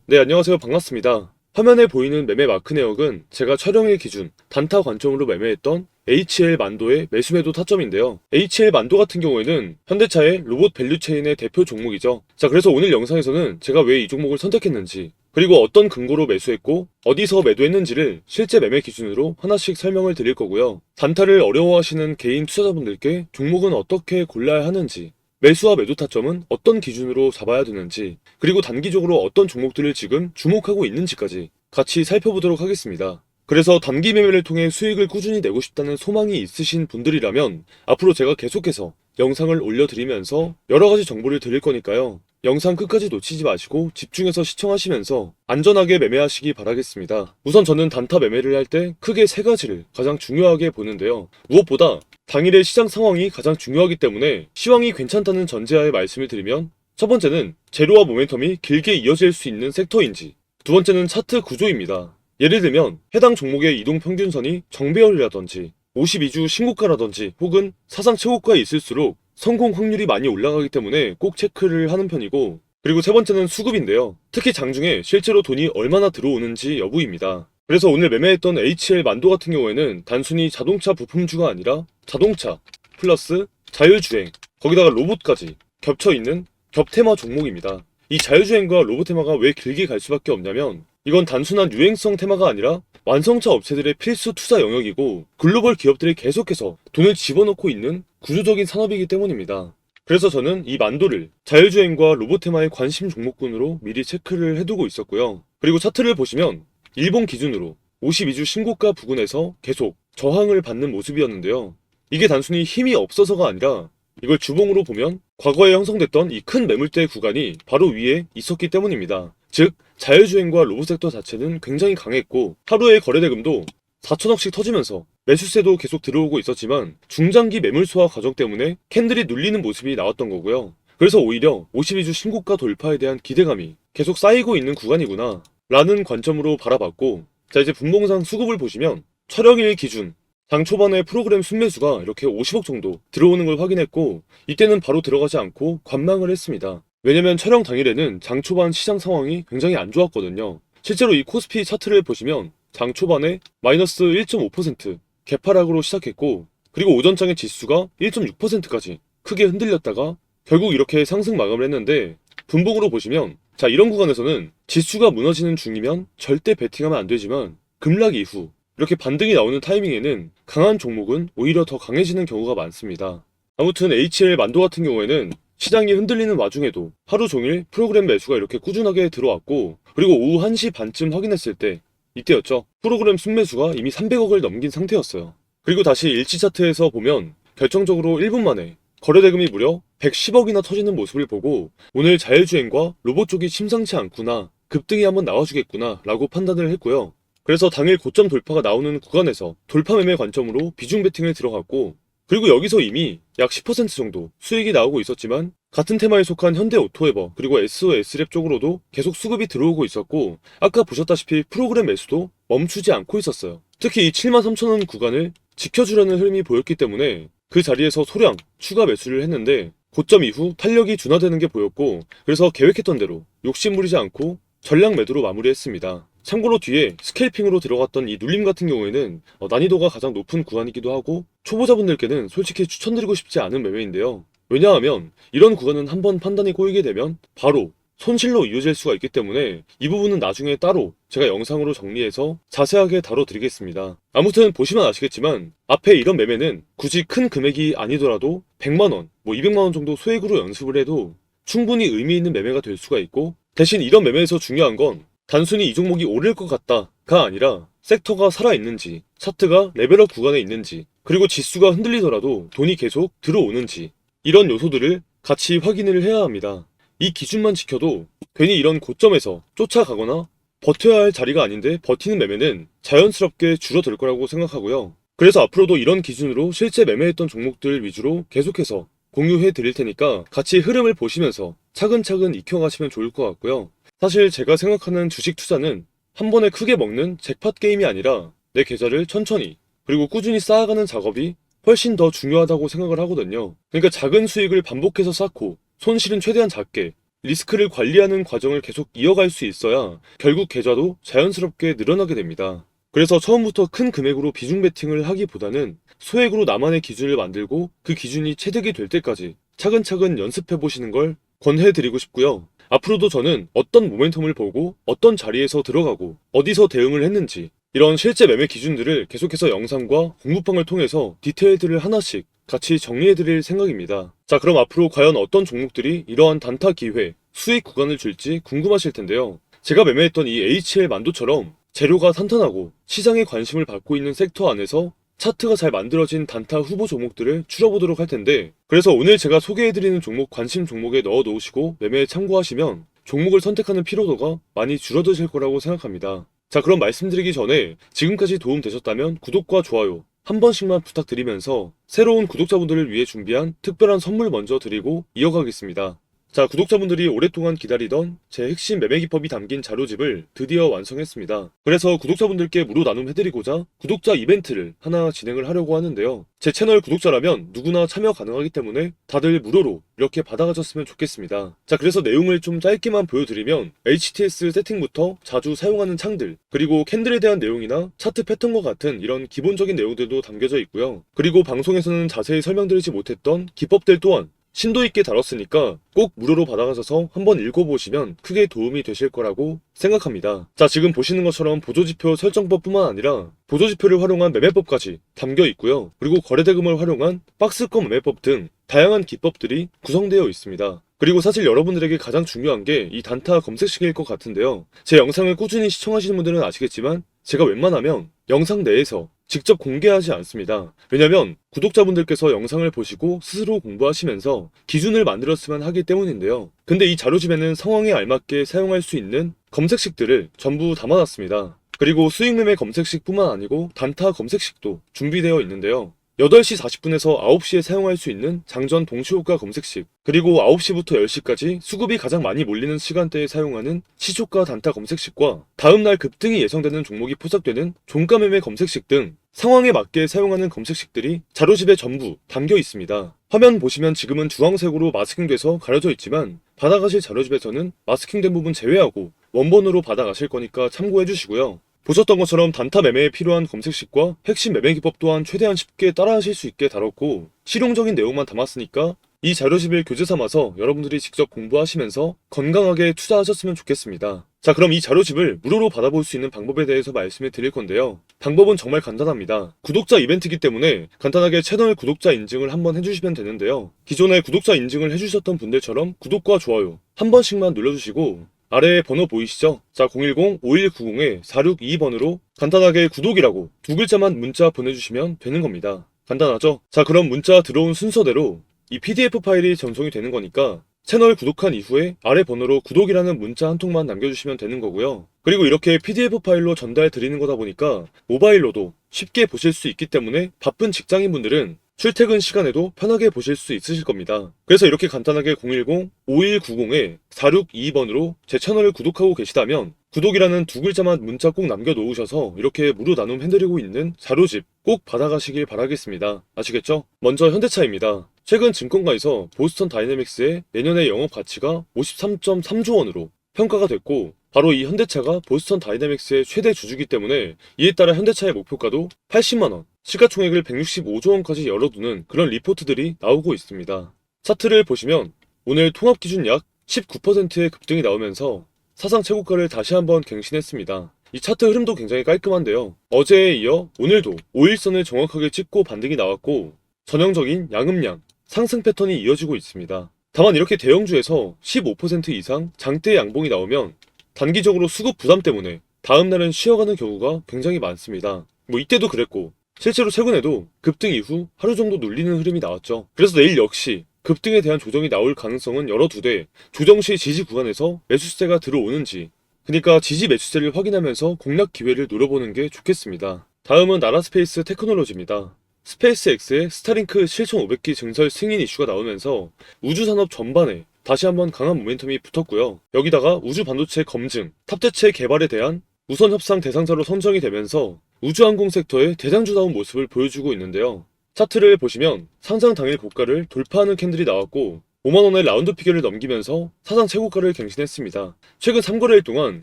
네, 안녕하세요. 반갑습니다. 화면에 보이는 매매 마크 내역은 제가 촬영일 기준 단타 관점으로 매매했던 HL 만도의 매수매도 타점인데요. HL 만도 같은 경우에는 현대차의 로봇 밸류체인의 대표 종목이죠. 자, 그래서 오늘 영상에서는 제가 왜 이 종목을 선택했는지, 그리고 어떤 근거로 매수했고 어디서 매도했는지를 실제 매매 기준으로 하나씩 설명을 드릴 거고요. 단타를 어려워하시는 개인 투자자분들께 종목은 어떻게 골라야 하는지, 매수와 매도 타점은 어떤 기준으로 잡아야 되는지, 그리고 단기적으로 어떤 종목들을 지금 주목하고 있는지까지 같이 살펴보도록 하겠습니다. 그래서 단기 매매를 통해 수익을 꾸준히 내고 싶다는 소망이 있으신 분들이라면 앞으로 제가 계속해서 영상을 올려드리면서 여러가지 정보를 드릴 거니까요. 영상 끝까지 놓치지 마시고 집중해서 시청하시면서 안전하게 매매하시기 바라겠습니다. 우선 저는 단타 매매를 할 때 크게 세 가지를 가장 중요하게 보는데요. 무엇보다 당일의 시장 상황이 가장 중요하기 때문에 시황이 괜찮다는 전제하에 말씀을 드리면, 첫 번째는 재료와 모멘텀이 길게 이어질 수 있는 섹터인지, 두 번째는 차트 구조입니다. 예를 들면 해당 종목의 이동평균선이 정배열이라든지 52주 신고가라든지 혹은 사상 최고가에 있을수록 성공 확률이 많이 올라가기 때문에 꼭 체크를 하는 편이고, 그리고 세 번째는 수급인데요. 특히 장중에 실제로 돈이 얼마나 들어오는지 여부입니다. 그래서 오늘 매매했던 HL 만도 같은 경우에는 단순히 자동차 부품주가 아니라 자동차 플러스 자율주행, 거기다가 로봇까지 겹쳐있는 겹테마 종목입니다. 이 자율주행과 로봇 테마가 왜 길게 갈 수밖에 없냐면, 이건 단순한 유행성 테마가 아니라 완성차 업체들의 필수 투자 영역이고 글로벌 기업들이 계속해서 돈을 집어넣고 있는 구조적인 산업이기 때문입니다. 그래서 저는 이 만도를 자율주행과 로봇 테마의 관심 종목군으로 미리 체크를 해두고 있었고요. 그리고 차트를 보시면 일본 기준으로 52주 신고가 부근에서 계속 저항을 받는 모습이었는데요. 이게 단순히 힘이 없어서가 아니라 이걸 주봉으로 보면 과거에 형성됐던 이 큰 매물대 구간이 바로 위에 있었기 때문입니다. 즉 자율주행과 로봇 섹터 자체는 굉장히 강했고 하루의 거래대금도 4천억씩 터지면서 매수세도 계속 들어오고 있었지만 중장기 매물 소화 과정 때문에 캔들이 눌리는 모습이 나왔던 거고요. 그래서 오히려 52주 신고가 돌파에 대한 기대감이 계속 쌓이고 있는 구간이구나 라는 관점으로 바라봤고, 자, 이제 분봉상 수급을 보시면 촬영일 기준 장 초반에 프로그램 순매수가 이렇게 50억 정도 들어오는 걸 확인했고, 이때는 바로 들어가지 않고 관망을 했습니다. 왜냐면 촬영 당일에는 장 초반 시장 상황이 굉장히 안 좋았거든요. 실제로 이 코스피 차트를 보시면 장 초반에 마이너스 1.5% 개파락으로 시작했고, 그리고 오전장의 지수가 1.6%까지 크게 흔들렸다가 결국 이렇게 상승 마감을 했는데, 분봉으로 보시면 자, 이런 구간에서는 지수가 무너지는 중이면 절대 베팅하면 안 되지만 급락 이후 이렇게 반등이 나오는 타이밍에는 강한 종목은 오히려 더 강해지는 경우가 많습니다. 아무튼 HL 만도 같은 경우에는 시장이 흔들리는 와중에도 하루 종일 프로그램 매수가 이렇게 꾸준하게 들어왔고, 그리고 오후 1시 반쯤 확인했을 때 이때였죠. 프로그램 순매수가 이미 300억을 넘긴 상태였어요. 그리고 다시 일치 차트에서 보면 결정적으로 1분 만에 거래대금이 무려 110억이나 터지는 모습을 보고 오늘 자율주행과 로봇 쪽이 심상치 않구나, 급등이 한번 나와주겠구나 라고 판단을 했고요. 그래서 당일 고점 돌파가 나오는 구간에서 돌파 매매 관점으로 비중 베팅을 들어갔고, 그리고 여기서 이미 약 10% 정도 수익이 나오고 있었지만 같은 테마에 속한 현대오토에버 그리고 SOS랩 쪽으로도 계속 수급이 들어오고 있었고, 아까 보셨다시피 프로그램 매수도 멈추지 않고 있었어요. 특히 이 73,000원 구간을 지켜주려는 흐름이 보였기 때문에 그 자리에서 소량 추가 매수를 했는데 고점 이후 탄력이 둔화되는 게 보였고, 그래서 계획했던 대로 욕심부리지 않고 전량 매도로 마무리했습니다. 참고로 뒤에 스캘핑으로 들어갔던 이 눌림 같은 경우에는 난이도가 가장 높은 구간이기도 하고 초보자분들께는 솔직히 추천드리고 싶지 않은 매매인데요. 왜냐하면 이런 구간은 한번 판단이 꼬이게 되면 바로 손실로 이어질 수가 있기 때문에 이 부분은 나중에 따로 제가 영상으로 정리해서 자세하게 다뤄드리겠습니다. 아무튼 보시면 아시겠지만 앞에 이런 매매는 굳이 큰 금액이 아니더라도 100만원, 200만원 정도 소액으로 연습을 해도 충분히 의미 있는 매매가 될 수가 있고, 대신 이런 매매에서 중요한 건 단순히 이 종목이 오를 것 같다가 아니라 섹터가 살아있는지, 차트가 레벨업 구간에 있는지, 그리고 지수가 흔들리더라도 돈이 계속 들어오는지, 이런 요소들을 같이 확인을 해야 합니다. 이 기준만 지켜도 괜히 이런 고점에서 쫓아가거나 버텨야 할 자리가 아닌데 버티는 매매는 자연스럽게 줄어들 거라고 생각하고요. 그래서 앞으로도 이런 기준으로 실제 매매했던 종목들 위주로 계속해서 공유해 드릴 테니까 같이 흐름을 보시면서 차근차근 익혀가시면 좋을 것 같고요. 사실 제가 생각하는 주식 투자는 한 번에 크게 먹는 잭팟 게임이 아니라 내 계좌를 천천히 그리고 꾸준히 쌓아가는 작업이 훨씬 더 중요하다고 생각을 하거든요. 그러니까 작은 수익을 반복해서 쌓고 손실은 최대한 작게, 리스크를 관리하는 과정을 계속 이어갈 수 있어야 결국 계좌도 자연스럽게 늘어나게 됩니다. 그래서 처음부터 큰 금액으로 비중 베팅을 하기보다는 소액으로 나만의 기준을 만들고 그 기준이 체득이 될 때까지 차근차근 연습해 보시는 걸 권해드리고 싶고요. 앞으로도 저는 어떤 모멘텀을 보고 어떤 자리에서 들어가고 어디서 대응을 했는지 이런 실제 매매 기준들을 계속해서 영상과 공부방을 통해서 디테일들을 하나씩 같이 정리해드릴 생각입니다. 자, 그럼 앞으로 과연 어떤 종목들이 이러한 단타 기회, 수익 구간을 줄지 궁금하실 텐데요. 제가 매매했던 이 HL 만도처럼 재료가 탄탄하고 시장에 관심을 받고 있는 섹터 안에서 차트가 잘 만들어진 단타 후보 종목들을 추려보도록 할 텐데, 그래서 오늘 제가 소개해드리는 종목 관심 종목에 넣어 놓으시고 매매에 참고하시면 종목을 선택하는 피로도가 많이 줄어드실 거라고 생각합니다. 자, 그럼 말씀드리기 전에 지금까지 도움되셨다면 구독과 좋아요 한 번씩만 부탁드리면서 새로운 구독자분들을 위해 준비한 특별한 선물 먼저 드리고 이어가겠습니다. 자, 구독자분들이 오랫동안 기다리던 제 핵심 매매 기법이 담긴 자료집을 드디어 완성했습니다. 그래서 구독자분들께 무료 나눔해드리고자 구독자 이벤트를 하나 진행을 하려고 하는데요. 제 채널 구독자라면 누구나 참여 가능하기 때문에 다들 무료로 이렇게 받아가셨으면 좋겠습니다. 자, 그래서 내용을 좀 짧게만 보여드리면 HTS 세팅부터 자주 사용하는 창들, 그리고 캔들에 대한 내용이나 차트 패턴과 같은 이런 기본적인 내용들도 담겨져 있고요. 그리고 방송에서는 자세히 설명드리지 못했던 기법들 또한 심도 있게 다뤘으니까 꼭 무료로 받아가셔서 한번 읽어보시면 크게 도움이 되실 거라고 생각합니다. 자, 지금 보시는 것처럼 보조지표 설정법뿐만 아니라 보조지표를 활용한 매매법까지 담겨 있고요. 그리고 거래대금을 활용한 박스권 매매법 등 다양한 기법들이 구성되어 있습니다. 그리고 사실 여러분들에게 가장 중요한 게 이 단타 검색식일 것 같은데요. 제 영상을 꾸준히 시청하시는 분들은 아시겠지만 제가 웬만하면 영상 내에서 직접 공개하지 않습니다. 왜냐면 구독자분들께서 영상을 보시고 스스로 공부하시면서 기준을 만들었으면 하기 때문인데요. 근데 이 자료집에는 상황에 알맞게 사용할 수 있는 검색식들을 전부 담아놨습니다. 그리고 수익매매 검색식뿐만 아니고 단타 검색식도 준비되어 있는데요. 8시 40분에서 9시에 사용할 수 있는 장전 동시호가 검색식, 그리고 9시부터 10시까지 수급이 가장 많이 몰리는 시간대에 사용하는 시초가 단타 검색식과 다음날 급등이 예상되는 종목이 포착되는 종가 매매 검색식 등 상황에 맞게 사용하는 검색식들이 자료집에 전부 담겨 있습니다. 화면 보시면 지금은 주황색으로 마스킹돼서 가려져 있지만 받아가실 자료집에서는 마스킹된 부분 제외하고 원본으로 받아가실 거니까 참고해 주시고요. 보셨던 것처럼 단타 매매에 필요한 검색식과 핵심 매매 기법 또한 최대한 쉽게 따라하실 수 있게 다뤘고 실용적인 내용만 담았으니까 이 자료집을 교재 삼아서 여러분들이 직접 공부하시면서 건강하게 투자하셨으면 좋겠습니다. 자, 그럼 이 자료집을 무료로 받아볼 수 있는 방법에 대해서 말씀을 드릴 건데요. 방법은 정말 간단합니다. 구독자 이벤트이기 때문에 간단하게 채널 구독자 인증을 한번 해주시면 되는데요. 기존에 구독자 인증을 해주셨던 분들처럼 구독과 좋아요 한 번씩만 눌러주시고 아래에 번호 보이시죠? 자, 010-5190-4622번으로 간단하게 구독이라고 두 글자만 문자 보내주시면 되는 겁니다. 간단하죠? 자, 그럼 문자 들어온 순서대로 이 PDF 파일이 전송이 되는 거니까 채널 구독한 이후에 아래 번호로 구독이라는 문자 한 통만 남겨주시면 되는 거고요. 그리고 이렇게 PDF 파일로 전달 드리는 거다 보니까 모바일로도 쉽게 보실 수 있기 때문에 바쁜 직장인분들은 출퇴근 시간에도 편하게 보실 수 있으실 겁니다. 그래서 이렇게 간단하게 010-5190-4622번으로 제 채널을 구독하고 계시다면 구독이라는 두 글자만 문자 꼭 남겨놓으셔서 이렇게 무료 나눔 해드리고 있는 자료집 꼭 받아가시길 바라겠습니다. 아시겠죠? 먼저 현대차입니다. 최근 증권가에서 보스턴 다이내믹스의 내년의 영업 가치가 53.3조 원으로 평가가 됐고 바로 이 현대차가 보스턴 다이내믹스의 최대 주주이기 때문에 이에 따라 현대차의 목표가도 80만원, 시가총액을 165조 원까지 열어두는 그런 리포트들이 나오고 있습니다. 차트를 보시면 오늘 통합기준 약 19%의 급등이 나오면서 사상 최고가를 다시 한번 갱신했습니다. 이 차트 흐름도 굉장히 깔끔한데요. 어제에 이어 오늘도 5일선을 정확하게 찍고 반등이 나왔고 전형적인 양음양, 상승 패턴이 이어지고 있습니다. 다만 이렇게 대형주에서 15% 이상 장대 양봉이 나오면 단기적으로 수급 부담 때문에 다음날은 쉬어가는 경우가 굉장히 많습니다. 이때도 그랬고 실제로 최근에도 급등 이후 하루 정도 눌리는 흐름이 나왔죠. 그래서 내일 역시 급등에 대한 조정이 나올 가능성은 열어두되 조정 시 지지 구간에서 매수세가 들어오는지, 그러니까 지지 매수세를 확인하면서 공략 기회를 노려보는 게 좋겠습니다. 다음은 나라스페이스 테크놀로지입니다. 스페이스X의 스타링크 7,500기 증설 승인 이슈가 나오면서 우주산업 전반에 다시 한번 강한 모멘텀이 붙었고요. 여기다가 우주 반도체 검증, 탑재체 개발에 대한 우선 협상 대상자로 선정이 되면서 우주항공 섹터의 대장주다운 모습을 보여주고 있는데요. 차트를 보시면 상장 당일 고가를 돌파하는 캔들이 나왔고 5만원의 라운드 피겨를 넘기면서 사상 최고가를 갱신했습니다. 최근 3거래일 동안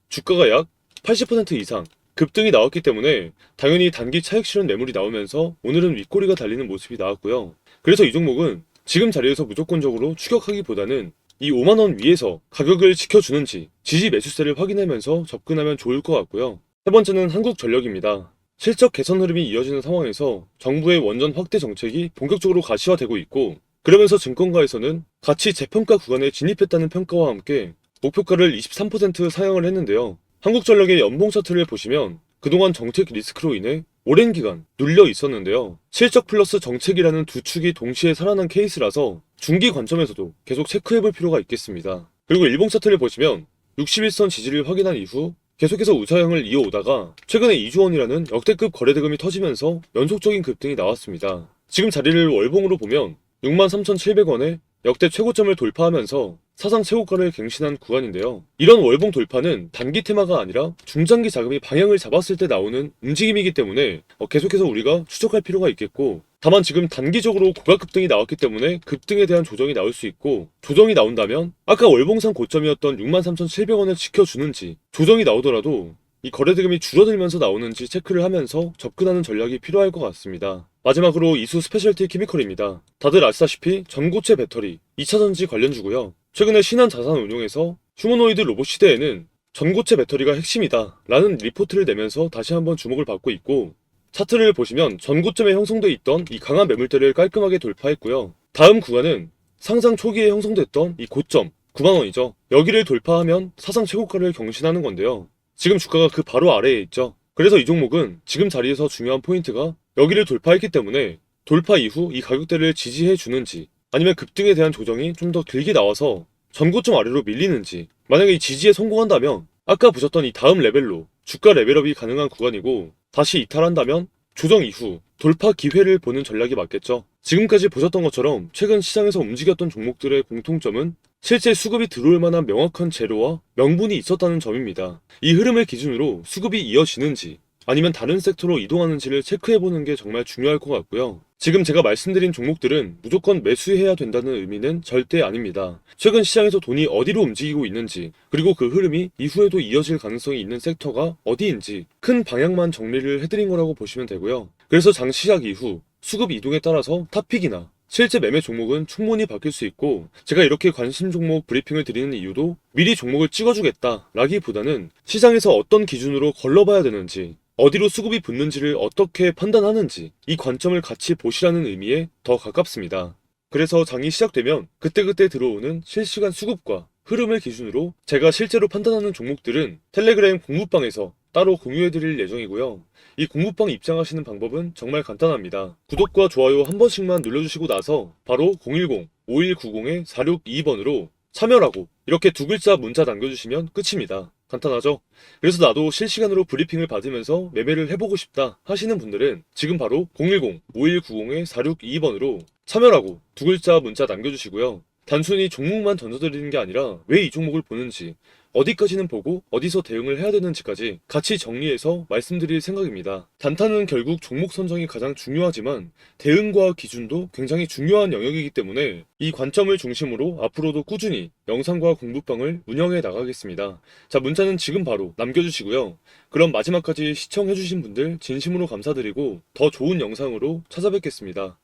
주가가 약 80% 이상 급등이 나왔기 때문에 당연히 단기 차익 실현 매물이 나오면서 오늘은 윗꼬리가 달리는 모습이 나왔고요. 그래서 이 종목은 지금 자리에서 무조건적으로 추격하기보다는 이 5만원 위에서 가격을 지켜주는지 지지 매수세를 확인하면서 접근하면 좋을 것 같고요. 세 번째는 한국전력입니다. 실적 개선 흐름이 이어지는 상황에서 정부의 원전 확대 정책이 본격적으로 가시화되고 있고, 그러면서 증권가에서는 가치 재평가 구간에 진입했다는 평가와 함께 목표가를 23% 상향을 했는데요. 한국전력의 연봉 차트를 보시면 그동안 정책 리스크로 인해 오랜 기간 눌려 있었는데요. 실적 플러스 정책이라는 두 축이 동시에 살아난 케이스라서 중기 관점에서도 계속 체크해볼 필요가 있겠습니다. 그리고 일봉 차트를 보시면 61선 지지를 확인한 이후 계속해서 우사형을 이어오다가 최근에 2조 원이라는 역대급 거래대금이 터지면서 연속적인 급등이 나왔습니다. 지금 자리를 월봉으로 보면 63,700원에 역대 최고점을 돌파하면서 사상 최고가를 갱신한 구간인데요. 이런 월봉 돌파는 단기 테마가 아니라 중장기 자금이 방향을 잡았을 때 나오는 움직임이기 때문에 계속해서 우리가 추적할 필요가 있겠고, 다만 지금 단기적으로 고가 급등이 나왔기 때문에 급등에 대한 조정이 나올 수 있고, 조정이 나온다면 아까 월봉상 고점이었던 63,700원을 지켜주는지, 조정이 나오더라도 이 거래대금이 줄어들면서 나오는지 체크를 하면서 접근하는 전략이 필요할 것 같습니다. 마지막으로 이수 스페셜티 케미컬입니다. 다들 아시다시피 전고체 배터리, 2차전지 관련주고요. 최근에 신한자산운용에서 휴머노이드 로봇 시대에는 전고체 배터리가 핵심이다 라는 리포트를 내면서 다시 한번 주목을 받고 있고, 차트를 보시면 전고점에 형성돼 있던 이 강한 매물대를 깔끔하게 돌파했고요. 다음 구간은 상장 초기에 형성됐던 이 고점 9만원이죠. 여기를 돌파하면 사상 최고가를 경신하는 건데요. 지금 주가가 그 바로 아래에 있죠. 그래서 이 종목은 지금 자리에서 중요한 포인트가 여기를 돌파했기 때문에 돌파 이후 이 가격대를 지지해 주는지, 아니면 급등에 대한 조정이 좀 더 길게 나와서 전고점 아래로 밀리는지, 만약에 이 지지에 성공한다면 아까 보셨던 이 다음 레벨로 주가 레벨업이 가능한 구간이고, 다시 이탈한다면 조정 이후 돌파 기회를 보는 전략이 맞겠죠. 지금까지 보셨던 것처럼 최근 시장에서 움직였던 종목들의 공통점은 실제 수급이 들어올 만한 명확한 재료와 명분이 있었다는 점입니다. 이 흐름을 기준으로 수급이 이어지는지 아니면 다른 섹터로 이동하는지를 체크해보는 게 정말 중요할 것 같고요. 지금 제가 말씀드린 종목들은 무조건 매수해야 된다는 의미는 절대 아닙니다. 최근 시장에서 돈이 어디로 움직이고 있는지, 그리고 그 흐름이 이후에도 이어질 가능성이 있는 섹터가 어디인지 큰 방향만 정리를 해드린 거라고 보시면 되고요. 그래서 장 시작 이후 수급 이동에 따라서 탑픽이나 실제 매매 종목은 충분히 바뀔 수 있고, 제가 이렇게 관심 종목 브리핑을 드리는 이유도 미리 종목을 찍어주겠다 라기보다는 시장에서 어떤 기준으로 걸러봐야 되는지, 어디로 수급이 붙는지를 어떻게 판단하는지 이 관점을 같이 보시라는 의미에 더 가깝습니다. 그래서 장이 시작되면 그때그때 들어오는 실시간 수급과 흐름을 기준으로 제가 실제로 판단하는 종목들은 텔레그램 공부방에서 따로 공유해드릴 예정이고요. 이 공부방 입장하시는 방법은 정말 간단합니다. 구독과 좋아요 한 번씩만 눌러주시고 나서 바로 010-5190-4622번으로 참여라고 이렇게 두 글자 문자 남겨주시면 끝입니다. 간단하죠? 그래서 나도 실시간으로 브리핑을 받으면서 매매를 해보고 싶다 하시는 분들은 지금 바로 010-5190-4622번으로 참여라고 두 글자 문자 남겨주시고요. 단순히 종목만 던져드리는 게 아니라 왜 이 종목을 보는지, 어디까지는 보고 어디서 대응을 해야 되는지까지 같이 정리해서 말씀드릴 생각입니다. 단타는 결국 종목 선정이 가장 중요하지만 대응과 기준도 굉장히 중요한 영역이기 때문에 이 관점을 중심으로 앞으로도 꾸준히 영상과 공부방을 운영해 나가겠습니다. 자, 문자는 지금 바로 남겨주시고요. 그럼 마지막까지 시청해주신 분들 진심으로 감사드리고 더 좋은 영상으로 찾아뵙겠습니다.